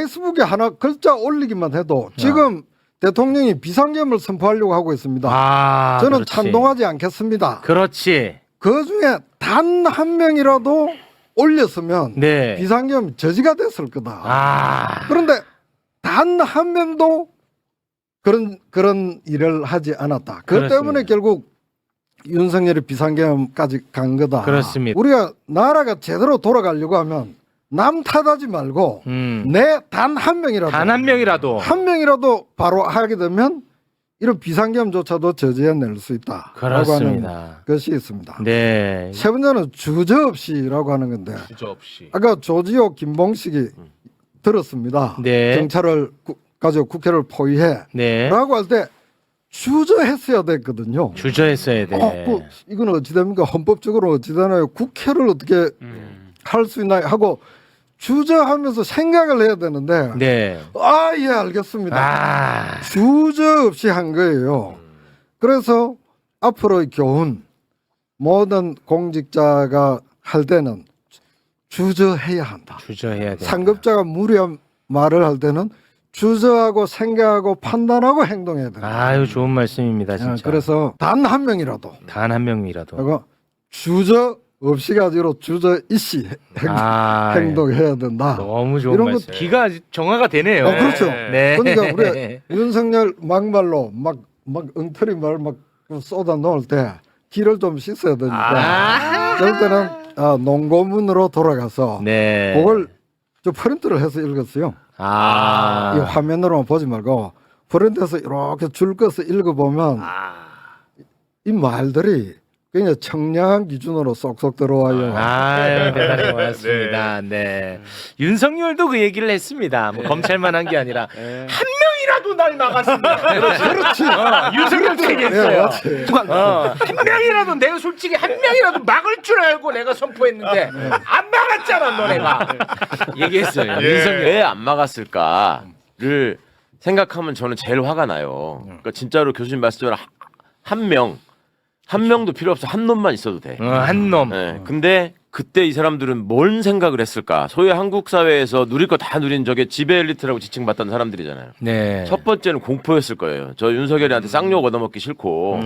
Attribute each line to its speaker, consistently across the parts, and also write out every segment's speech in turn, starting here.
Speaker 1: 페이스북에 하나 글자 올리기만 해도 지금 대통령이 비상계엄을 선포하려고 하고 있습니다. 저는
Speaker 2: 그렇지.
Speaker 1: 찬동하지 않겠습니다.
Speaker 2: 그렇지.
Speaker 1: 그 중에 단 한 명이라도 올렸으면
Speaker 2: 네.
Speaker 1: 비상계엄 저지가 됐을 거다. 그런데 단 한 명도 그런 일을 하지 않았다. 그것
Speaker 2: 그렇습니다.
Speaker 1: 때문에 결국 윤석열이 비상계엄까지 간 거다.
Speaker 2: 그렇습니다.
Speaker 1: 우리가 나라가 제대로 돌아가려고 하면 남 탓하지 말고 내 단 한 명이라도
Speaker 2: 단 한 명이라도
Speaker 1: 한 명이라도 바로 하게 되면 이런 비상계엄조차도 저지해낼 수 있다라고 하는
Speaker 2: 그렇습니다.
Speaker 1: 것이 있습니다.
Speaker 2: 네.
Speaker 1: 세 번째는 주저없이라고 하는 건데
Speaker 3: 주저없이.
Speaker 1: 아까 조지호 김봉식이 들었습니다.
Speaker 2: 네.
Speaker 1: 경찰을 가지고 국회를 포위해
Speaker 2: 네.
Speaker 1: 라고 할 때 주저했어야 됐거든요.
Speaker 2: 주저했어야 돼.
Speaker 1: 이건 어찌 됩니까? 헌법적으로 어찌 되나요? 국회를 어떻게 할 수 있나요? 하고 주저하면서 생각을 해야 되는데
Speaker 2: 네.
Speaker 1: 예 알겠습니다. 주저 없이 한 거예요. 그래서 앞으로의 교훈 모든 공직자가 할 때는 주저해야 한다.
Speaker 2: 주저해야 돼.
Speaker 1: 상급자가 무리한 말을 할 때는 주저하고 생각하고 판단하고 행동해야 된다.
Speaker 2: 아유 좋은 말씀입니다 진짜.
Speaker 1: 그래서 단 한 명이라도
Speaker 2: 단 한 명이라도.
Speaker 1: 하고 주저 없이 가지고 주저 이씨 행동해야 된다.
Speaker 2: 너무 좋은
Speaker 1: 이런
Speaker 2: 말씀. 기가 정화가 되네요.
Speaker 1: 그렇죠.
Speaker 2: 네.
Speaker 1: 그러니까 우리 윤석열 막말로 막 엉터리 말 막 쏟아 놓을 때 기를 좀 씻어야 되니까 그럴 때는 농고문으로 돌아가서
Speaker 2: 네.
Speaker 1: 그걸 좀 프린트를 해서 읽었어요. 이 화면으로만 보지 말고 프린트해서 이렇게 줄 꺼서 읽어보면 이 말들이 그냥 청량한 기준으로 쏙쏙 들어와요.
Speaker 2: 대단히 고맙습니다. 네. 윤석열도 그 얘기를 했습니다. 뭐 검찰만 한 게 아니라 한 명이라도 날 막았습니다.
Speaker 1: 그렇지.
Speaker 2: 윤석열도 얘기했어요.
Speaker 1: 맞지.
Speaker 2: 한 명이라도 내가 솔직히 한 명이라도 막을 줄 알고 내가 선포했는데 안 막았잖아 너네가. 얘기했어요. 윤석열.
Speaker 4: 왜 안 막았을까를 생각하면 저는 제일 화가 나요. 그러니까 진짜로 교수님 말씀대로 한 명도 필요 없어. 한 놈만 있어도 돼.
Speaker 2: 한 놈.
Speaker 4: 네. 근데 그때 이 사람들은 뭔 생각을 했을까? 소위 한국 사회에서 누릴 거 다 누린 저게 지배 엘리트라고 지칭받던 사람들이잖아요.
Speaker 2: 네.
Speaker 4: 첫 번째는 공포였을 거예요. 저 윤석열이한테 쌍욕 얻어먹기 싫고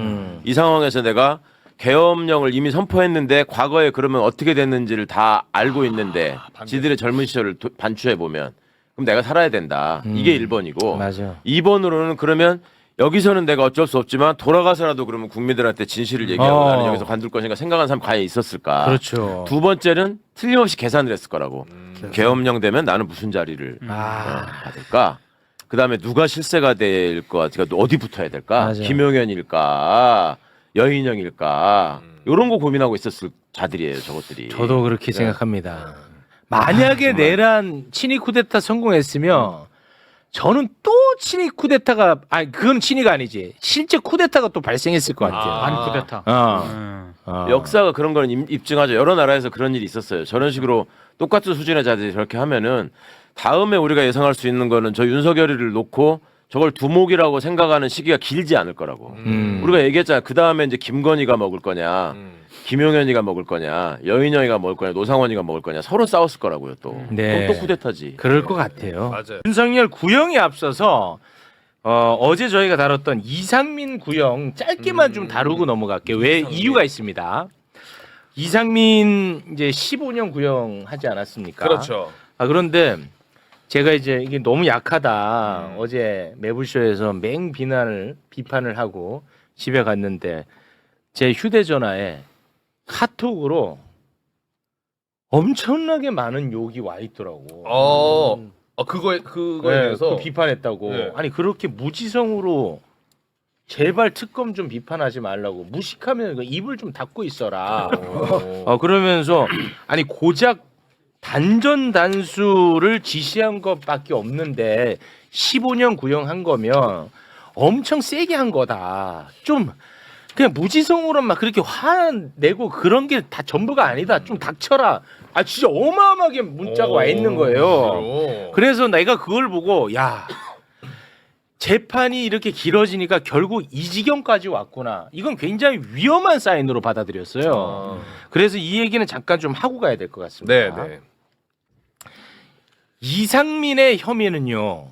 Speaker 4: 이 상황에서 내가 계엄령을 이미 선포했는데 과거에 그러면 어떻게 됐는지를 다 알고 있는데 지들의 젊은 시절을 반추해 보면 그럼 내가 살아야 된다. 이게 1번이고
Speaker 2: 맞아.
Speaker 4: 2번으로는 그러면 여기서는 내가 어쩔 수 없지만 돌아가서라도 그러면 국민들한테 진실을 얘기하고 나는 여기서 관둘 것인가 생각한 사람 과연 있었을까?
Speaker 2: 그렇죠.
Speaker 4: 두 번째는 틀림없이 계산을 했을 거라고. 계엄령 되면 나는 무슨 자리를 받을까? 그다음에 누가 실세가 될 것 같아? 어디 붙어야 될까?
Speaker 2: 맞아.
Speaker 4: 김용현일까? 여인영일까? 이런 거 고민하고 있었을 자들이에요, 저것들이.
Speaker 2: 저도 그렇게 생각합니다. 만약에 내란 친위 쿠데타 성공했으면 저는 또 친위 쿠데타가 그건 친위가 아니지 실제 쿠데타가 또 발생했을 것 같아요.
Speaker 3: 반 쿠데타.
Speaker 4: 역사가 그런 거는 입증하죠. 여러 나라에서 그런 일이 있었어요. 저런 식으로 똑같은 수준의 자들이 저렇게 하면은 다음에 우리가 예상할 수 있는 거는 저 윤석열이를 놓고 저걸 두목이라고 생각하는 시기가 길지 않을 거라고. 우리가 얘기했잖아. 그 다음에 이제 김건희가 먹을 거냐, 김용현이가 먹을 거냐, 여인영이가 먹을 거냐, 노상원이가 먹을 거냐 서로 싸웠을 거라고요. 또.
Speaker 2: 네.
Speaker 4: 그럼 또 쿠데타지.
Speaker 2: 그럴 것 같아요.
Speaker 3: 맞아요.
Speaker 2: 윤석열 구형에 앞서서 어제 저희가 다뤘던 이상민 구형 짧게만 좀 다루고 넘어갈게요. 왜 이유가 있습니다. 이상민 이제 15년 구형 하지 않았습니까?
Speaker 3: 그렇죠.
Speaker 2: 그런데 제가 이제 이게 너무 약하다. 어제 매불쇼에서 비판을 하고 집에 갔는데 제 휴대전화에 카톡으로 엄청나게 많은 욕이 와 있더라고.
Speaker 3: 그거에
Speaker 2: 네,
Speaker 3: 대해서
Speaker 2: 그 비판했다고.
Speaker 3: 네.
Speaker 2: 아니 그렇게 무지성으로 제발 특검 좀 비판하지 말라고 무식하면 입을 좀 닫고 있어라. 그러면서 아니 고작 단전 단수를 지시한 것밖에 없는데 15년 구형한 거면 엄청 세게 한 거다. 좀 그냥 무지성으로 막 그렇게 화내고 그런 게 다 전부가 아니다. 좀 닥쳐라. 진짜 어마어마하게 문자가 와 있는 거예요. 그래서 내가 그걸 보고 야 재판이 이렇게 길어지니까 결국 이 지경까지 왔구나. 이건 굉장히 위험한 사인으로 받아들였어요. 그래서 이 얘기는 잠깐 좀 하고 가야 될 것 같습니다.
Speaker 3: 네.
Speaker 2: 이상민의 혐의는요.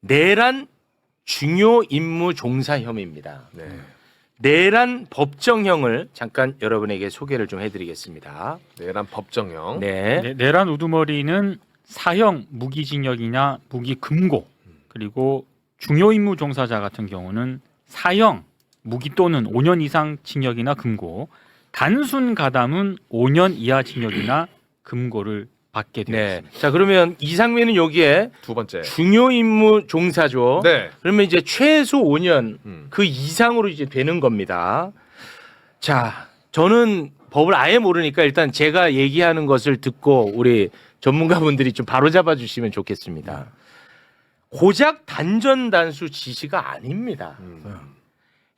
Speaker 2: 내란 중요 임무 종사 혐의입니다.
Speaker 3: 네.
Speaker 2: 내란 법정형을 잠깐 여러분에게 소개를 좀 해드리겠습니다.
Speaker 3: 내란 법정형.
Speaker 2: 네.
Speaker 5: 내란 우두머리는 사형 무기징역이나 무기금고 그리고 중요 임무 종사자 같은 경우는 사형 무기 또는 5년 이상 징역이나 금고, 단순 가담은 5년 이하 징역이나 금고를 받게
Speaker 2: 네.
Speaker 5: 되었습니다.
Speaker 2: 자, 그러면 이상민은 여기에
Speaker 3: 두 번째.
Speaker 2: 중요 임무 종사죠.
Speaker 3: 네.
Speaker 2: 그러면 이제 최소 5년
Speaker 3: 음.
Speaker 2: 그 이상으로 이제 되는 겁니다. 자, 저는 법을 아예 모르니까 일단 제가 얘기하는 것을 듣고 우리 전문가분들이 좀 바로잡아 주시면 좋겠습니다. 고작 단전단수 지시가 아닙니다.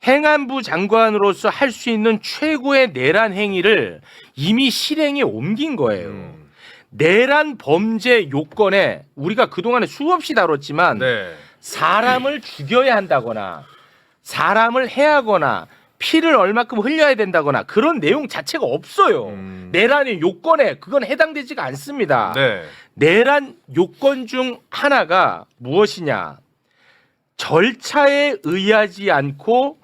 Speaker 2: 행안부 장관으로서 할 수 있는 최고의 내란 행위를 이미 실행에 옮긴 거예요. 내란 범죄 요건에 우리가 그동안에 수없이 다뤘지만
Speaker 3: 네.
Speaker 2: 사람을 죽여야 한다거나 사람을 해하거나 피를 얼마큼 흘려야 된다거나 그런 내용 자체가 없어요. 내란의 요건에 그건 해당되지가 않습니다.
Speaker 3: 네.
Speaker 2: 내란 요건 중 하나가 무엇이냐? 절차에 의하지 않고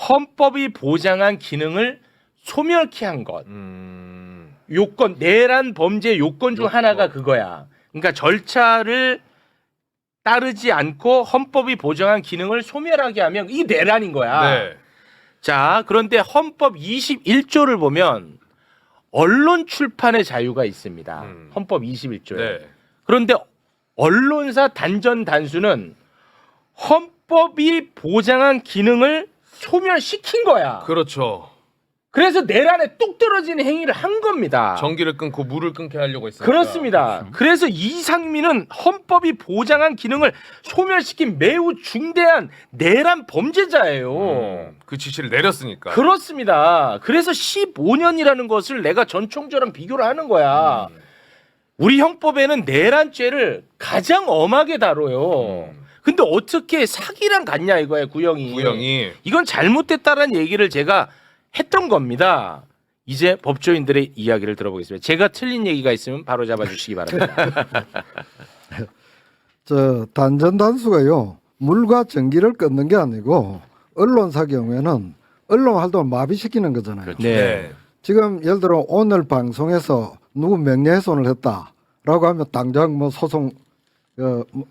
Speaker 2: 헌법이 보장한 기능을 소멸케 한 것. 요건, 내란 범죄 요건 중 하나가 그거야. 그러니까 절차를 따르지 않고 헌법이 보장한 기능을 소멸하게 하면 이게 내란인 거야.
Speaker 3: 네.
Speaker 2: 자, 그런데 헌법 21조를 보면 언론 출판의 자유가 있습니다. 헌법 21조에.
Speaker 3: 네.
Speaker 2: 그런데 언론사 단전 단수는 헌법이 보장한 기능을 소멸시킨 거야.
Speaker 3: 그렇죠.
Speaker 2: 그래서 내란에 뚝 떨어지는 행위를 한 겁니다.
Speaker 3: 전기를 끊고 물을 끊게 하려고 했어요.
Speaker 2: 그렇습니다. 그래서 이상민은 헌법이 보장한 기능을 소멸시킨 매우 중대한 내란 범죄자예요.
Speaker 3: 그 지시를 내렸으니까.
Speaker 2: 그렇습니다. 그래서 15년이라는 것을 내가 전총조랑 비교를 하는 거야. 우리 형법에는 내란죄를 가장 엄하게 다뤄요. 근데 어떻게 사기랑 같냐 이거야, 구형이. 이건 잘못됐다라는 얘기를 제가 했던 겁니다. 이제 법조인들의 이야기를 들어보겠습니다. 제가 틀린 얘기가 있으면 바로 잡아주시기 바랍니다.
Speaker 1: 저 단전 단수가요 물과 전기를 끊는 게 아니고 언론사 경우에는 언론 활동을 마비시키는 거잖아요.
Speaker 2: 네.
Speaker 1: 지금 예를 들어 오늘 방송에서 누구 명예훼손을 했다라고 하면 당장 뭐 소송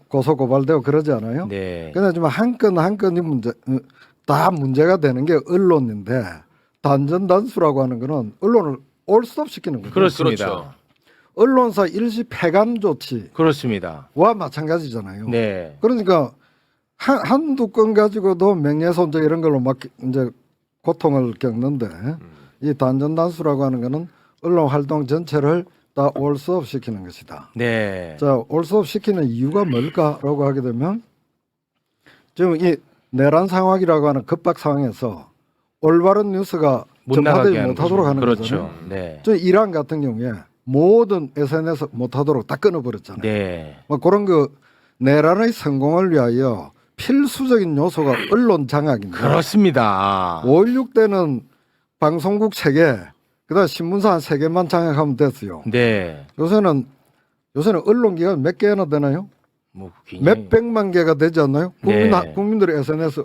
Speaker 1: 고소 고발되고 그러지 않아요?
Speaker 2: 네.
Speaker 1: 근데 좀 한 건 한 건이 다 문제가 되는 게 언론인데 단전 단수라고 하는 거는 언론을 올스톱 시키는 거죠.
Speaker 2: 그렇습니다.
Speaker 3: 그렇죠.
Speaker 1: 언론사 일시 폐간 조치와
Speaker 2: 그렇습니다.
Speaker 1: 마찬가지잖아요.
Speaker 2: 네.
Speaker 1: 그러니까 한두 건 가지고도 명예훼손죄 이런 걸로 막 이제 고통을 겪는데 이 단전 단수라고 하는 거는 언론 활동 전체를 다 올스톱 시키는 것이다.
Speaker 2: 네.
Speaker 1: 자, 올스톱 시키는 이유가 뭘까라고 하게 되면 지금 이 내란 상황이라고 하는 급박 상황에서 올바른 뉴스가
Speaker 2: 못 나가게
Speaker 1: 전파되지
Speaker 2: 하는
Speaker 1: 못하도록
Speaker 2: 거죠.
Speaker 1: 하는
Speaker 2: 그렇죠.
Speaker 1: 거잖아요.
Speaker 2: 네.
Speaker 1: 저 이란 같은 경우에 모든 SNS 못하도록 다 끊어버렸잖아요.
Speaker 2: 네.
Speaker 1: 뭐 그런 그 내란의 성공을 위하여 필수적인 요소가 언론 장악인데
Speaker 2: 그렇습니다.
Speaker 1: 5.16 때는 방송국 3개, 그다음 신문사 한 3개만 장악하면 됐어요.
Speaker 2: 네.
Speaker 1: 요새는 언론기관 몇 개나 되나요?
Speaker 2: 뭐 굉장히...
Speaker 1: 몇백만 개가 되지 않나요?
Speaker 2: 네.
Speaker 1: 국민들이 SNS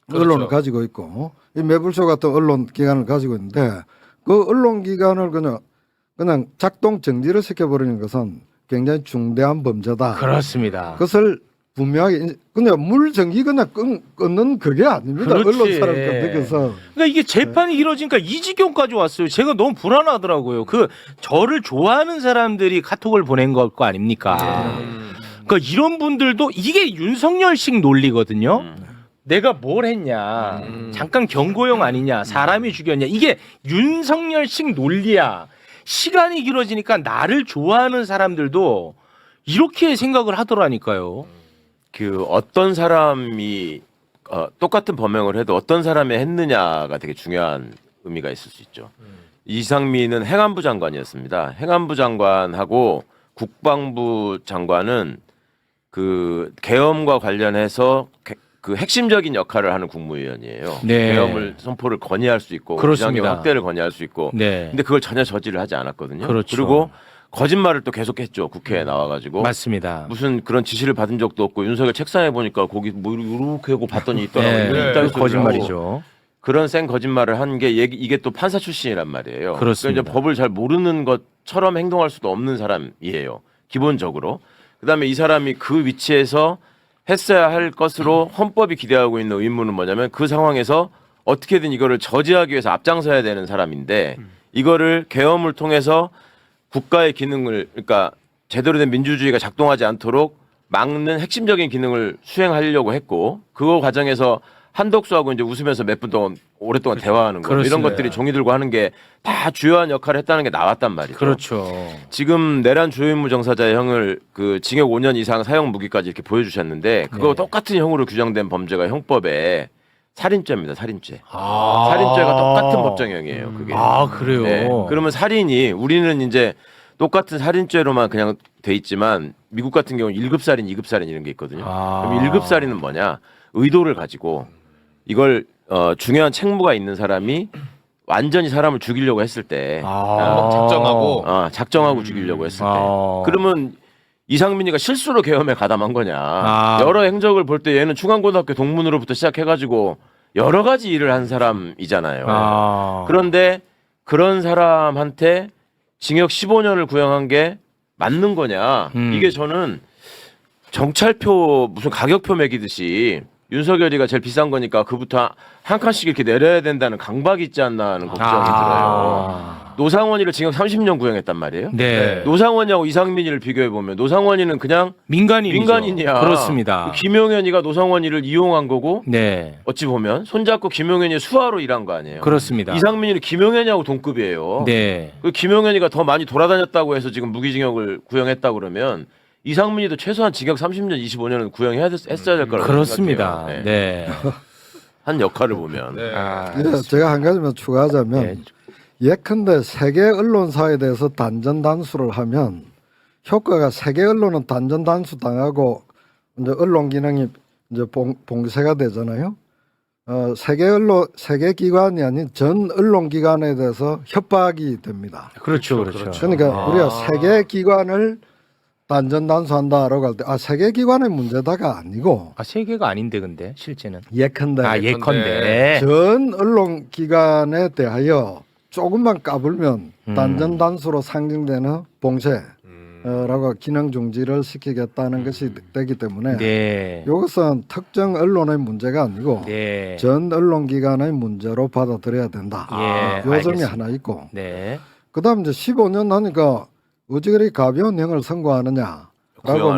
Speaker 3: 그렇죠.
Speaker 1: 언론을 가지고 있고 이 매불쇼 같은 언론 기관을 가지고 있는데 그 언론 기관을 그냥 작동 정지를 시켜버리는 것은 굉장히 중대한 범죄다.
Speaker 2: 그렇습니다.
Speaker 1: 그것을 분명하게 그냥 물 전기 그냥 끊는 그게 아닙니다.
Speaker 2: 그렇지.
Speaker 1: 언론사를 끊는 것은.
Speaker 2: 그러니까 이게 재판이 길어지니까 이 지경까지 왔어요. 제가 너무 불안하더라고요. 그 저를 좋아하는 사람들이 카톡을 보낸 걸 거 아닙니까? 그러니까 이런 분들도 이게 윤석열식 논리거든요. 내가 뭘 했냐, 잠깐 경고용 아니냐, 사람이 죽였냐, 이게 윤석열식 논리야. 시간이 길어지니까 나를 좋아하는 사람들도 이렇게 생각을 하더라니까요.
Speaker 4: 그 어떤 사람이 똑같은 범행을 해도 어떤 사람이 했느냐가 되게 중요한 의미가 있을 수 있죠. 이상민은 행안부 장관이었습니다. 행안부 장관하고 국방부 장관은 그 계엄과 관련해서 그 핵심적인 역할을 하는 국무위원이에요.
Speaker 2: 네.
Speaker 4: 계엄을 선포를 건의할 수 있고
Speaker 2: 그렇습니다.
Speaker 4: 비상경 확대를 건의할 수 있고.
Speaker 2: 네.
Speaker 4: 근데 그걸 전혀 저지를 하지 않았거든요.
Speaker 2: 그렇죠.
Speaker 4: 그리고 거짓말을 또 계속했죠. 국회에 나와가지고
Speaker 2: 맞습니다.
Speaker 4: 무슨 그런 지시를 받은 적도 없고 윤석열 책상에 보니까 거기 뭐 이렇게 하고 봤더니 있더라고요.
Speaker 2: 네,
Speaker 4: 이따위 소리를
Speaker 2: 거짓말이죠.
Speaker 4: 하고. 그런 생 거짓말을 한 게 이게 또 판사 출신이란 말이에요.
Speaker 2: 그렇습니다.
Speaker 4: 그러니까 이제 법을 잘 모르는 것처럼 행동할 수도 없는 사람이에요. 기본적으로. 그다음에 이 사람이 그 위치에서 했어야 할 것으로 헌법이 기대하고 있는 의무는 뭐냐면 그 상황에서 어떻게든 이거를 저지하기 위해서 앞장서야 되는 사람인데 이거를 계엄을 통해서 국가의 기능을 그러니까 제대로 된 민주주의가 작동하지 않도록 막는 핵심적인 기능을 수행하려고 했고 그 과정에서 한덕수하고 이제 웃으면서 몇 분 동안 오랫동안 대화하는 거 이런
Speaker 2: 그렇습니다.
Speaker 4: 것들이 종이 들고 하는 게 다 주요한 역할을 했다는 게 나왔단 말이죠.
Speaker 2: 그렇죠.
Speaker 4: 지금 내란 주요임무 정사자의 형을 그 징역 5년 이상 사형 무기까지 이렇게 보여주셨는데 그거
Speaker 2: 네.
Speaker 4: 똑같은 형으로 규정된 범죄가 형법에 살인죄입니다. 살인죄.
Speaker 2: 아.
Speaker 4: 살인죄가 똑같은 법정형이에요. 그게.
Speaker 2: 아, 그래요.
Speaker 4: 네. 그러면 살인이 우리는 이제 똑같은 살인죄로만 그냥 돼 있지만 미국 같은 경우는 1급 살인, 2급 살인 이런 게 있거든요.
Speaker 2: 아.
Speaker 4: 그럼 1급 살인은 뭐냐? 의도를 가지고 이걸 중요한 책무가 있는 사람이 완전히 사람을 죽이려고 했을 때
Speaker 3: 작정하고
Speaker 4: 작정하고 죽이려고 했을 때
Speaker 2: 아.
Speaker 4: 그러면 이상민이가 실수로 계엄에 가담한 거냐?
Speaker 2: 아.
Speaker 4: 여러 행적을 볼 때 얘는 중앙고등학교 동문으로부터 시작해가지고 여러 가지 일을 한 사람이잖아요.
Speaker 2: 아.
Speaker 4: 그런데 그런 사람한테 징역 15년을 구형한 게 맞는 거냐? 이게 저는 정찰표 무슨 가격표 매기듯이 윤석열이가 제일 비싼 거니까 그부터 한 칸씩 이렇게 내려야 된다는 강박이 있지 않나 하는 걱정이 들어요. 노상원이를 징역 30년 구형했단 말이에요.
Speaker 2: 네.
Speaker 4: 노상원이하고 이상민이를 비교해 보면 노상원이는 그냥 민간인이야.
Speaker 2: 그렇습니다.
Speaker 4: 김용현이가 노상원이를 이용한 거고
Speaker 2: 네.
Speaker 4: 어찌 보면 손잡고 김용현이 수하로 일한 거 아니에요.
Speaker 2: 그렇습니다.
Speaker 4: 이상민이는 김용현이하고 동급이에요.
Speaker 2: 네.
Speaker 4: 그 김용현이가 더 많이 돌아다녔다고 해서 지금 무기징역을 구형했다 그러면 이상민이도 최소한 징역 30년, 25년은 했어야 될 거라고
Speaker 2: 그렇습니다.
Speaker 4: 생각해요.
Speaker 2: 네.
Speaker 4: 한 역할을 보면.
Speaker 3: 네.
Speaker 2: 아,
Speaker 1: 예, 제가 한 가지만 추가하자면
Speaker 2: 네.
Speaker 1: 예컨대 세계 언론사에 대해서 단전 단수를 하면 효과가 세계 언론은 단전 단수 당하고 이제 언론 기능이 이제 봉쇄가 되잖아요. 세계 기관이 아닌 전 언론 기관에 대해서 협박이 됩니다.
Speaker 2: 그렇죠. 그렇죠.
Speaker 1: 그러니까 우리가 세계 기관을 단전 단수한다라고 할 때 세계 기관의 문제다가 아니고
Speaker 2: 세계가 아닌데 근데 실제는.
Speaker 1: 예컨대
Speaker 2: 예컨대.
Speaker 1: 전 언론 기관에 대하여 조금만 까불면 단전 단수로 상징되는 봉쇄라고 기능 중지를 시키겠다는 것이 되기 때문에
Speaker 2: 네.
Speaker 1: 이것은 특정 언론의 문제가 아니고
Speaker 2: 네.
Speaker 1: 전 언론 기관의 문제로 받아들여야 된다.
Speaker 2: 예,
Speaker 1: 요 점이
Speaker 2: 알겠습니다.
Speaker 1: 하나 있고
Speaker 2: 네.
Speaker 1: 그다음 이제 15년 하니까 어찌 그리 가벼운 형을 선고하느냐라고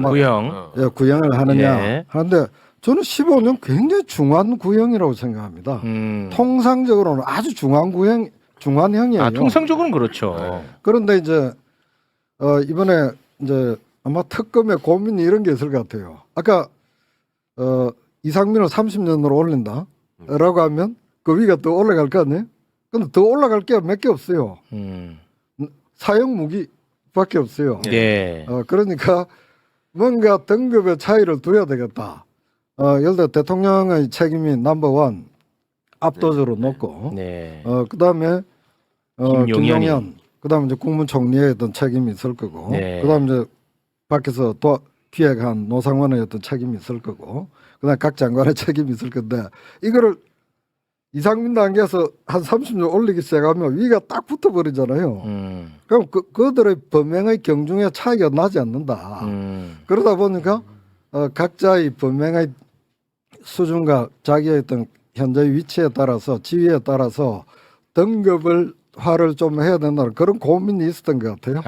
Speaker 1: 막
Speaker 2: 구형.
Speaker 1: 구형을 하느냐
Speaker 2: 예.
Speaker 1: 하는데 저는 15년 굉장히 중한 구형이라고 생각합니다. 통상적으로는 아주 중한 형이에요.
Speaker 2: 통상적으로는 그렇죠.
Speaker 1: 그런데 이제 이번에 이제 아마 특검에 고민이 이런 게 있을 것 같아요. 아까 이상민을 30년으로 올린다라고 하면 그 위가 더 올라갈 거 아니에요? 근데 더 올라갈 게 몇 개 없어요. 사형 무기밖에 없어요.
Speaker 2: 네.
Speaker 1: 그러니까 뭔가 등급의 차이를 둬야 되겠다. 예를 들어 대통령의 책임이 넘버원 압도적으로 높고
Speaker 2: 네.
Speaker 1: 그다음에
Speaker 2: 김용현이.
Speaker 1: 김용현 그다음에 이제 국무총리의 어떤 책임이 있을 거고
Speaker 2: 네.
Speaker 1: 그다음에 이제 밖에서 기획한 노상원의 어떤 책임이 있을 거고 그다음에 각 장관의 책임이 있을 건데 이거를 이상민 단계에서 한 30년 올리기 시작하면 위가 딱 붙어버리잖아요. 그럼 그들의 범행의 경중에 차이가 나지 않는다. 그러다 보니까 각자의 범행의 수준과 자기의 어떤 현재의 위치에 따라서 지위에 따라서 등급을 화를 좀 해야 된다는 그런 고민이 있었던 것 같아요.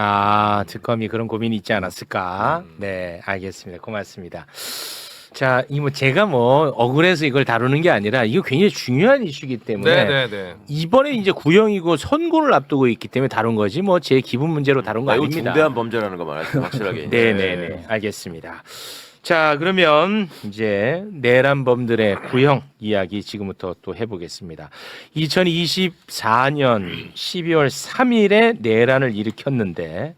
Speaker 2: 특검이 그런 고민이 있지 않았을까? 네, 알겠습니다. 고맙습니다. 자, 제가 억울해서 이걸 다루는 게 아니라 이거 굉장히 중요한 이슈이기 때문에
Speaker 3: 네네네.
Speaker 2: 이번에 이제 구형이고 선고를 앞두고 있기 때문에 다룬 거지 제 기분 문제로 다룬 거
Speaker 4: 이거
Speaker 2: 아닙니다.
Speaker 4: 중대한 범죄라는 거 말하죠. 확실하게.
Speaker 2: 네네네, 알겠습니다. 자, 그러면 이제 내란범들의 구형 이야기 지금부터 또 해보겠습니다. 2024년 12월 3일에 내란을 일으켰는데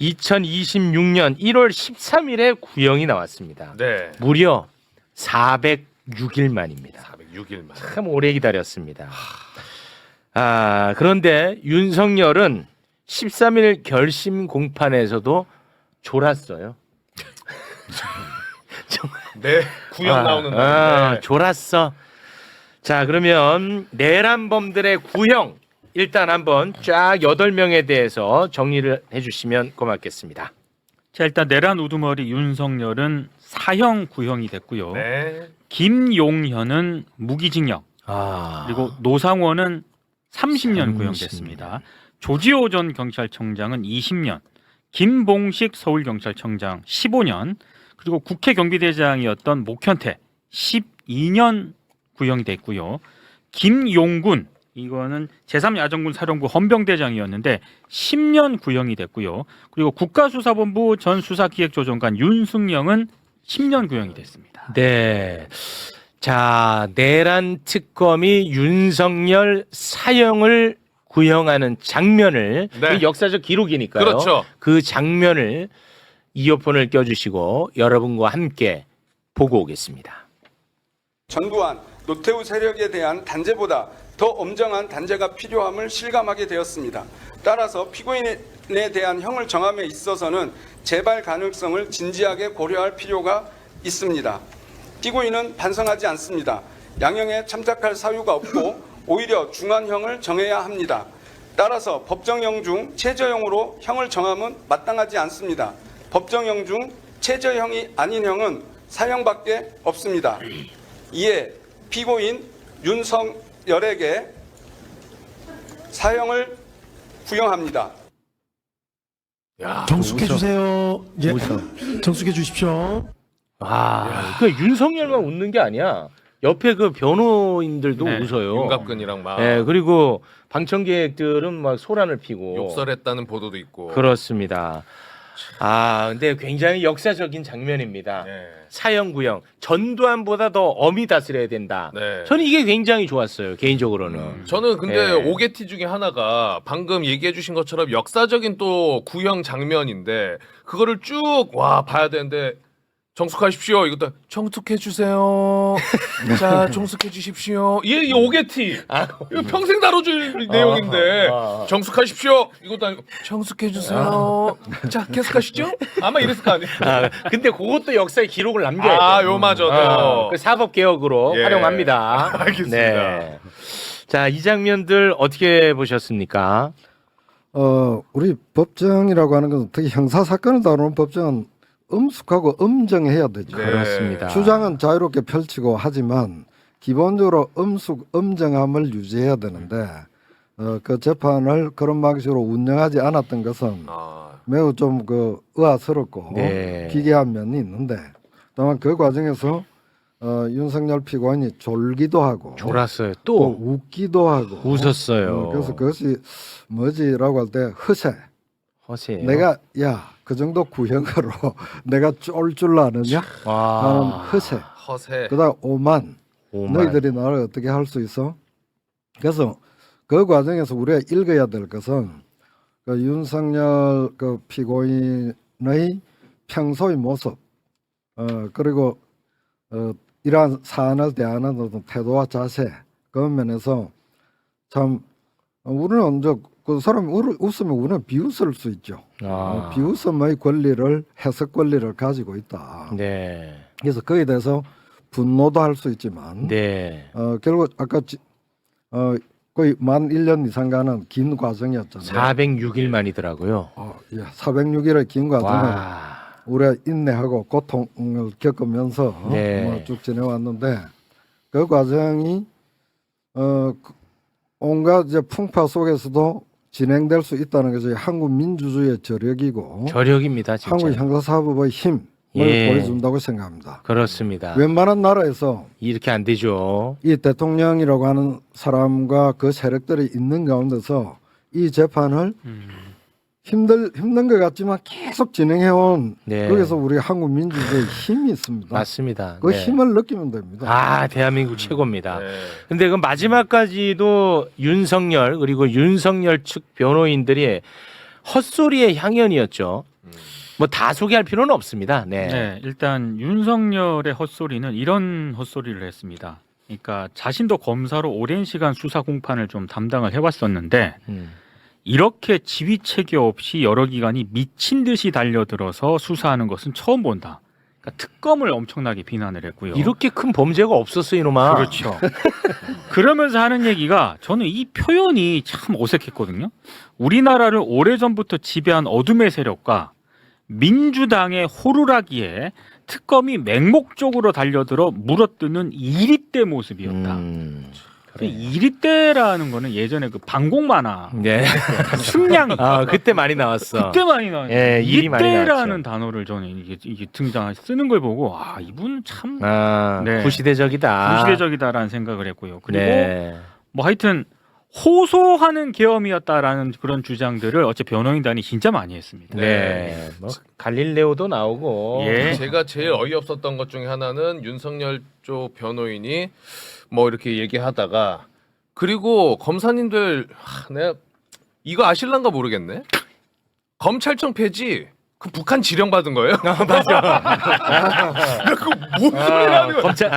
Speaker 2: 2026년 1월 13일에 구형이 나왔습니다.
Speaker 3: 네.
Speaker 2: 무려 406일 만입니다.
Speaker 3: 406일 만.
Speaker 2: 참 오래 기다렸습니다. 그런데 윤석열은 13일 결심 공판에서도 졸았어요.
Speaker 3: 네, 구형 나오는 날. 네.
Speaker 2: 졸았어. 자, 그러면 내란범들의 구형 일단 한번 쫙 8명에 대해서 정리를 해주시면 고맙겠습니다.
Speaker 5: 자, 일단 내란 우두머리 윤석열은 사형 구형이 됐고요.
Speaker 3: 네.
Speaker 5: 김용현은 무기징역. 그리고 노상원은 30년
Speaker 2: 30년.
Speaker 5: 구형됐습니다. 조지호 전 경찰청장은 20년, 김봉식 서울경찰청장 15년, 그리고 국회 경비대장이었던 목현태 12년 구형이 됐고요. 김용군 이거는 제3야전군 사령부 헌병대장이었는데 10년 구형이 됐고요. 그리고 국가수사본부 전 수사기획조정관 윤승영은 10년 구형이 됐습니다.
Speaker 2: 네. 자, 내란 특검이 윤석열 사형을 구형하는 장면을
Speaker 3: 네.
Speaker 2: 그 역사적 기록이니까요.
Speaker 3: 그렇죠.
Speaker 2: 그 장면을 이어폰을 껴주시고 여러분과 함께 보고 오겠습니다.
Speaker 6: 전두환, 노태우 세력에 대한 단죄보다 더 엄정한 단죄가 필요함을 실감하게 되었습니다. 따라서 피고인에 대한 형을 정함에 있어서는 재발 가능성을 진지하게 고려할 필요가 있습니다. 피고인은 반성하지 않습니다. 양형에 참작할 사유가 없고 오히려 중한형을 정해야 합니다. 따라서 법정형 중 최저형으로 형을 정함은 마땅하지 않습니다. 법정형 중 최저형이 아닌 형은 사형밖에 없습니다. 이에 피고인 윤석열에게 사형을 구형합니다.
Speaker 3: 야,
Speaker 7: 정숙해 주세요. 예. 정숙해 주십시오.
Speaker 2: 그 윤석열만 웃는 게 아니야. 옆에 그 변호인들도
Speaker 5: 네.
Speaker 2: 웃어요.
Speaker 3: 윤곽근이랑 막
Speaker 2: 네, 그리고 방청객들은 막 소란을 피고
Speaker 3: 욕설했다는 보도도 있고.
Speaker 2: 그렇습니다. 근데 굉장히 역사적인 장면입니다.
Speaker 3: 네.
Speaker 2: 사형 구형 전두환보다 더 엄히 다스려야 된다.
Speaker 3: 네.
Speaker 2: 저는 이게 굉장히 좋았어요. 개인적으로는.
Speaker 3: 저는 근데
Speaker 2: 네.
Speaker 3: 오게티 중에 하나가 방금 얘기해 주신 것처럼 역사적인 또 구형 장면인데 그거를 쭉 봐야 되는데 정숙하십시오. 이것도 정숙해 주세요. 자, 정숙해 주십시오. 이 오게티. 이거 평생 다뤄줄 내용인데 정숙하십시오. 이것도 아니고 정숙해 주세요. 자, 계속하시죠. 아마 이랬을 거 아니에요.
Speaker 2: 근데 그것도 역사의 기록을 남겨야 돼요.
Speaker 3: 요 맞아.
Speaker 2: 그 사법 개혁으로
Speaker 3: 예.
Speaker 2: 활용합니다.
Speaker 3: 알겠습니다.
Speaker 2: 네. 자, 이 장면들 어떻게 보셨습니까?
Speaker 1: 우리 법정이라고 하는 것은 특히 형사 사건을 다루는 법정은 엄숙하고 엄정해야 되죠.
Speaker 3: 네.
Speaker 2: 그렇습니다.
Speaker 1: 주장은 자유롭게 펼치고 하지만 기본적으로 엄정함을 유지해야 되는데 그 재판을 그런 방식으로 운영하지 않았던 것은 매우 좀 의아스럽고
Speaker 2: 네.
Speaker 1: 기괴한 면이 있는데 다만 그 과정에서 윤석열 피고인이 졸기도 하고
Speaker 2: 졸았어요.
Speaker 1: 또
Speaker 2: 또
Speaker 1: 웃기도 하고
Speaker 2: 웃었어요.
Speaker 1: 그래서 그것이 뭐지라고 할 때 허세.
Speaker 2: 허세요.
Speaker 1: 내가 그 정도 구형으로 내가 쫄 줄 아느냐 하는 허세.
Speaker 3: 허세.
Speaker 1: 그다음 오만.
Speaker 2: 오만.
Speaker 1: 너희들이 나를 어떻게 할 수 있어? 그래서 그 과정에서 우리가 읽어야 될 것은 그 윤석열 그 피고인의 평소의 모습, 그리고 이러한 사안을 대하는 어떤 태도와 자세 그 면에서 참 우리는 이제 그 사람이 웃으면 우리는 비웃을 수 있죠. 비웃음의 권리를 해석 권리를 가지고 있다.
Speaker 2: 네.
Speaker 1: 그래서 거기에 대해서 분노도 할 수 있지만
Speaker 2: 네.
Speaker 1: 결국 아까 거의 만 1년 이상 가는 긴 과정이었잖아요.
Speaker 2: 406일 만이더라고요.
Speaker 1: 406일의 긴 과정을
Speaker 2: 와.
Speaker 1: 우리가 인내하고 고통을 겪으면서
Speaker 2: 네.
Speaker 1: 쭉 지내왔는데 그 과정이 온갖 이제 풍파 속에서도 진행될 수 있다는 것이 한국 민주주의의 저력이고
Speaker 2: 저력입니다, 진짜.
Speaker 1: 한국 형사사법의 힘을 보여준다고 생각합니다.
Speaker 2: 그렇습니다.
Speaker 1: 웬만한 나라에서
Speaker 2: 이렇게 안 되죠.
Speaker 1: 이 대통령이라고 하는 사람과 그 세력들이 있는 가운데서 이 재판을 힘든 것 같지만 계속 진행해온
Speaker 2: 네.
Speaker 1: 거기서 우리 한국 민주주의의 힘이 있습니다.
Speaker 2: 맞습니다.
Speaker 1: 그
Speaker 2: 네.
Speaker 1: 힘을 느끼면 됩니다.
Speaker 2: 대한민국 최고입니다.
Speaker 3: 네.
Speaker 2: 근데 그 마지막까지도 윤석열 그리고 윤석열 측 변호인들이 헛소리의 향연이었죠. 뭐 다 소개할 필요는 없습니다. 네.
Speaker 5: 네, 일단 윤석열의 헛소리는 이런 헛소리를 했습니다. 그러니까 자신도 검사로 오랜 시간 수사 공판을 좀 담당을 해왔었는데 이렇게 지휘체계 없이 여러 기관이 미친 듯이 달려들어서 수사하는 것은 처음 본다. 그러니까 특검을 엄청나게 비난을 했고요.
Speaker 2: 이렇게 큰 범죄가 없었어 이놈아.
Speaker 5: 그렇죠. 그러면서 하는 얘기가 저는 이 표현이 참 어색했거든요. 우리나라를 오래전부터 지배한 어둠의 세력과 민주당의 호루라기에 특검이 맹목적으로 달려들어 물어뜯는 이리떼 모습이었다.
Speaker 2: 그래.
Speaker 5: 이리떼라는 거는 예전에 그 방공 만화
Speaker 2: 네.
Speaker 5: 승량
Speaker 2: 아 그때 많이 나왔어.
Speaker 5: 그때 많이 나왔는데
Speaker 2: 예, 일이 많이
Speaker 5: 이리떼라는
Speaker 2: 나왔죠.
Speaker 5: 단어를 저는 이게 등장 쓰는 걸 보고 아 이분 참
Speaker 2: 아
Speaker 5: 네.
Speaker 2: 구시대적이다.
Speaker 5: 구시대적이다라는 생각을 했고요. 그리고
Speaker 2: 네.
Speaker 5: 뭐 하여튼 호소하는 계엄이었다라는 그런 주장들을 어째 변호인단이 진짜 많이 했습니다.
Speaker 2: 네. 뭐 갈릴레오도 나오고.
Speaker 5: 예.
Speaker 3: 제가 제일 어이없었던 것 중에 하나는 윤석열 쪽 변호인이 뭐 이렇게 얘기하다가 그리고 검사님들 내가 이거 아실란가 모르겠네. 검찰청 폐지 그 북한 지령 받은 거예요?
Speaker 2: 맞아.
Speaker 3: 뭔 소리라는 거야?
Speaker 2: 검찰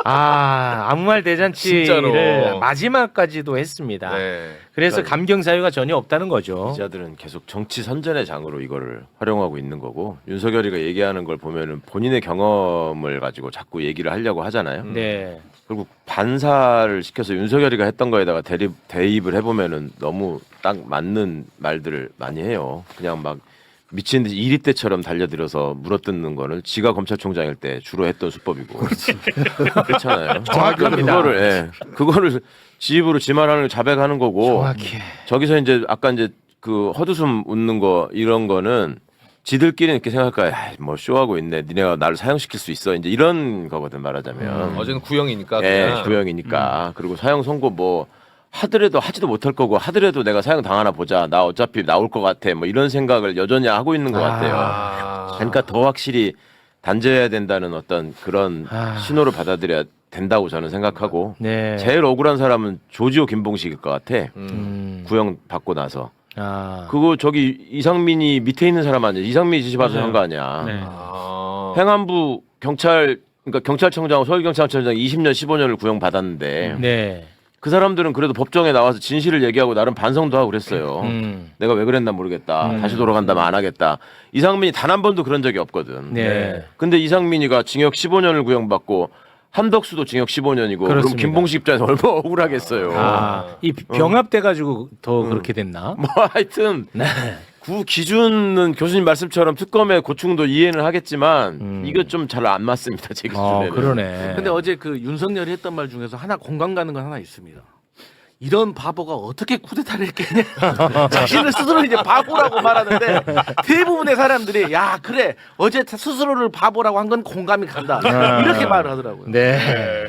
Speaker 2: 아무 말 대잔치를
Speaker 3: 진짜로.
Speaker 2: 마지막까지도 했습니다.
Speaker 3: 네.
Speaker 2: 그래서 감경 사유가 전혀 없다는 거죠.
Speaker 4: 기자들은 계속 정치 선전의 장으로 이거를 활용하고 있는 거고 윤석열이가 얘기하는 걸 보면은 본인의 경험을 가지고 자꾸 얘기를 하려고 하잖아요.
Speaker 2: 네.
Speaker 4: 결국 반사를 시켜서 윤석열이가 했던 거에다가 대입을 해보면은 너무 딱 맞는 말들을 많이 해요. 그냥 막 미친 듯이 이리떼처럼 달려들어서 물어뜯는 거는 지가 검찰총장일 때 주로 했던 수법이고 그렇잖아요.
Speaker 2: 정확합니다.
Speaker 4: 그거를 지 입으로 지 말하는 걸 자백하는 거고
Speaker 2: 정확해.
Speaker 4: 저기서 이제 아까 이제 그 헛웃음 웃는 거 이런 거는 지들끼리 이렇게 생각할 거야. 뭐 쇼하고 있네. 니네가 나를 사형시킬 수 있어. 이제 이런 거거든 말하자면.
Speaker 3: 어제는 구형이니까.
Speaker 4: 예,
Speaker 3: 그냥.
Speaker 4: 구형이니까. 그리고 사형 선고 뭐 하더라도 하지도 못할 거고 하더라도 내가 사형 당하나 보자. 나 어차피 나올 것 같아. 뭐 이런 생각을 여전히 하고 있는 것 같아요.
Speaker 3: 아.
Speaker 4: 그러니까 더 확실히 단죄해야 된다는 어떤 그런 신호를 받아들여야 된다고 저는 생각하고
Speaker 2: 네.
Speaker 4: 제일 억울한 사람은 조지호 김봉식일 것 같아.
Speaker 2: 음.
Speaker 4: 구형 받고 나서.
Speaker 2: 아.
Speaker 4: 그거 저기 이상민이 밑에 있는 사람 아니야? 이상민이 지시받아서 한 거 아니야?
Speaker 5: 네.
Speaker 3: 아.
Speaker 4: 행안부 그러니까 경찰청장, 서울경찰청장 20년, 15년을 구형받았는데
Speaker 2: 네.
Speaker 4: 그 사람들은 그래도 법정에 나와서 진실을 얘기하고 나름 반성도 하고 그랬어요. 내가 왜 그랬나 모르겠다. 다시 돌아간다면 안 하겠다. 이상민이 단 한 번도 그런 적이 없거든.
Speaker 2: 네.
Speaker 4: 근데 이상민이가 징역 15년을 구형받고 한덕수도 징역 15년이고 그럼
Speaker 2: 그렇습니다.
Speaker 4: 김봉식 입장에서 얼마나 억울하겠어요.
Speaker 2: 이 병합돼 가지고 더 그렇게 됐나?
Speaker 4: 뭐 하여튼
Speaker 2: 네.
Speaker 4: 그 기준은 교수님 말씀처럼 특검의 고충도 이해는 하겠지만 이거 좀 잘 안 맞습니다. 제 기준에는.
Speaker 2: 그러네.
Speaker 8: 근데 어제 그 윤석열이 했던 말 중에서 하나 공감 가는 건 하나 있습니다. 이런 바보가 어떻게 쿠데타를 했겠냐. 자신을 스스로 이제 바보라고 말하는데 대부분의 사람들이 야 그래 어제 스스로를 바보라고 한 건 공감이 간다. 이렇게 말을 하더라고요.
Speaker 2: 네.